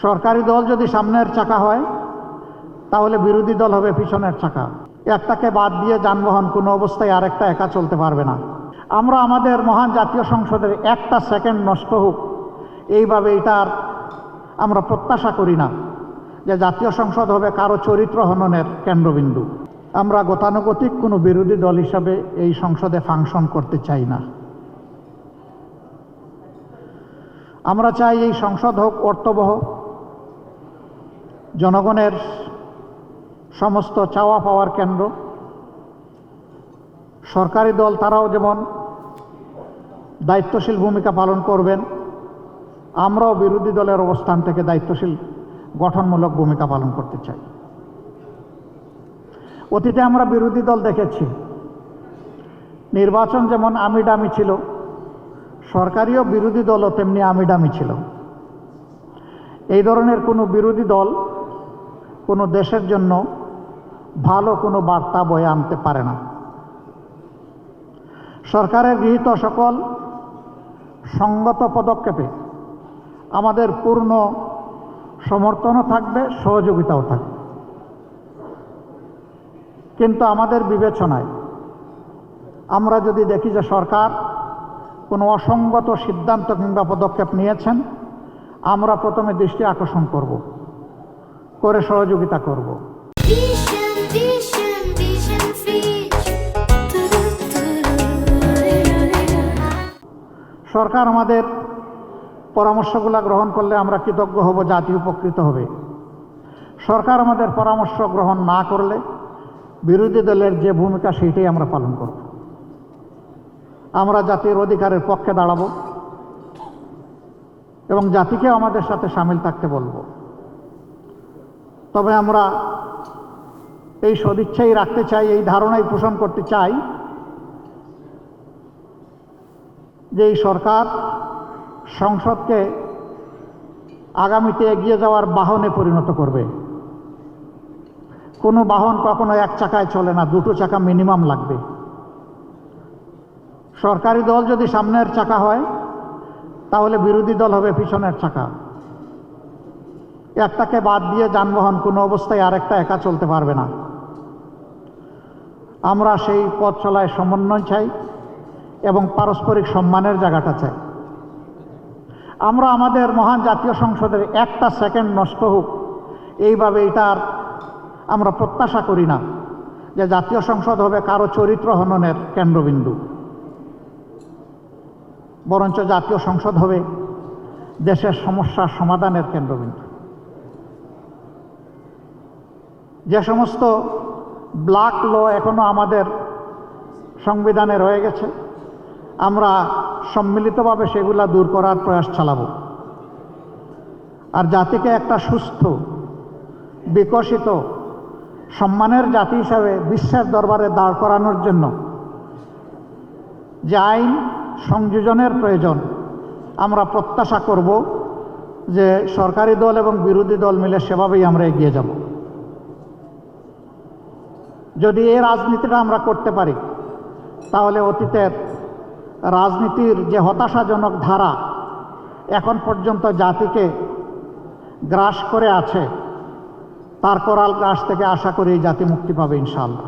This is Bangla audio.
সরকারি দল যদি সামনের চাকা হয় তাহলে বিরোধী দল হবে পিছনের চাকা। একটাকে বাদ দিয়ে যানবাহন কোনো অবস্থায় আরেকটা একা চলতে পারবে না। আমরা আমাদের মহান জাতীয় সংসদের একটা সেকেন্ড নষ্ট হোক এইভাবে এটার আমরা প্রত্যাশা করি না যে জাতীয় সংসদ হবে কারো চরিত্র হননের কেন্দ্রবিন্দু। আমরা গতানুগতিক কোনো বিরোধী দল হিসাবে এই সংসদে ফাংশন করতে চাই না। আমরা চাই এই সংসদ হোক অর্থবহ, জনগণের সমস্ত চাওয়া পাওয়ার কেন্দ্র। সরকারি দল তারাও যেমন দায়িত্বশীল ভূমিকা পালন করবেন, আমরাও বিরোধী দলের অবস্থান থেকে দায়িত্বশীল গঠনমূলক ভূমিকা পালন করতে চাই। অতীতে আমরা বিরোধী দল দেখেছি, নির্বাচন যেমন আমিডামি ছিল, সরকারিও বিরোধী দলও তেমনি আমিডামি ছিল। এই ধরনের কোনো বিরোধী দল কোনো দেশের জন্য ভালো কোনো বার্তা বয়ে আনতে পারে না। সরকারের গৃহীত সকল সঙ্গত পদক্ষেপে আমাদের পূর্ণ সমর্থনও থাকবে, সহযোগিতাও থাকবে। কিন্তু আমাদের বিবেচনায় আমরা যদি দেখি যে সরকার কোনো অসঙ্গত সিদ্ধান্ত কিংবা পদক্ষেপ নিয়েছেন, আমরা প্রথমে দৃষ্টি আকর্ষণ করব, করে সহযোগিতা করব। সরকার আমাদের পরামর্শগুলো গ্রহণ করলে আমরা কৃতজ্ঞ হব, জাতি উপকৃত হবে। সরকার আমাদের পরামর্শ গ্রহণ না করলে বিরোধী দলের যে ভূমিকা সেইটাই আমরা পালন করব। আমরা জাতির অধিকারের পক্ষে দাঁড়াবো এবং জাতিকেও আমাদের সাথে সামিল থাকতে বলবো। তবে আমরা এই সদিচ্ছাই রাখতে চাই, এই ধারণাই পোষণ করতে চাই যে এই সরকার সংসদকে আগামীতে এগিয়ে যাওয়ার বাহনে পরিণত করবে। কোনো বাহন কখনো এক চাকায় চলে না, দুটো চাকা মিনিমাম লাগবে। সরকারি দল যদি সামনের চাকা হয় তাহলে বিরোধী দল হবে পিছনের চাকা। একটাকে বাদ দিয়ে যানবাহন কোনো অবস্থায় আরেকটা একা চলতে পারবে না। আমরা সেই পথ চলায় সমন্বয় চাই এবং পারস্পরিক সম্মানের জায়গাটা চাই। আমরা আমাদের মহান জাতীয় সংসদের একটা সেকেন্ড নষ্ট হোক এইভাবে এটার আমরা প্রত্যাশা করি না যে জাতীয় সংসদ হবে কারো চরিত্র হননের কেন্দ্রবিন্দু। বরঞ্চ জাতীয় সংসদ হবে দেশের সমস্যার সমাধানের কেন্দ্রবিন্দু। যে সমস্ত ব্ল্যাক ল এখনো আমাদের সংবিধানে রয়ে গেছে, আমরা সম্মিলিতভাবে সেগুলা দূর করার প্রয়াস চালাবো। আর জাতিকে একটা সুস্থ, বিকশিত, সম্মানের জাতি হিসাবে বিশ্বের দরবারে দাঁড় করানোর জন্য যে আইন সংযোজনের প্রয়োজন, আমরা প্রত্যাশা করব যে সরকারি দল এবং বিরোধী দল মিলে সেভাবেই আমরা এগিয়ে যাব। যদি এই রাজনীতিটা আমরা করতে পারি তাহলে অতীতের রাজনীতির যে হতাশাজনক ধারা এখন পর্যন্ত জাতিকে গ্রাস করে আছে, তার করাল গ্রাস থেকে আশা করি জাতি মুক্তি পাবে ইনশাআল্লাহ।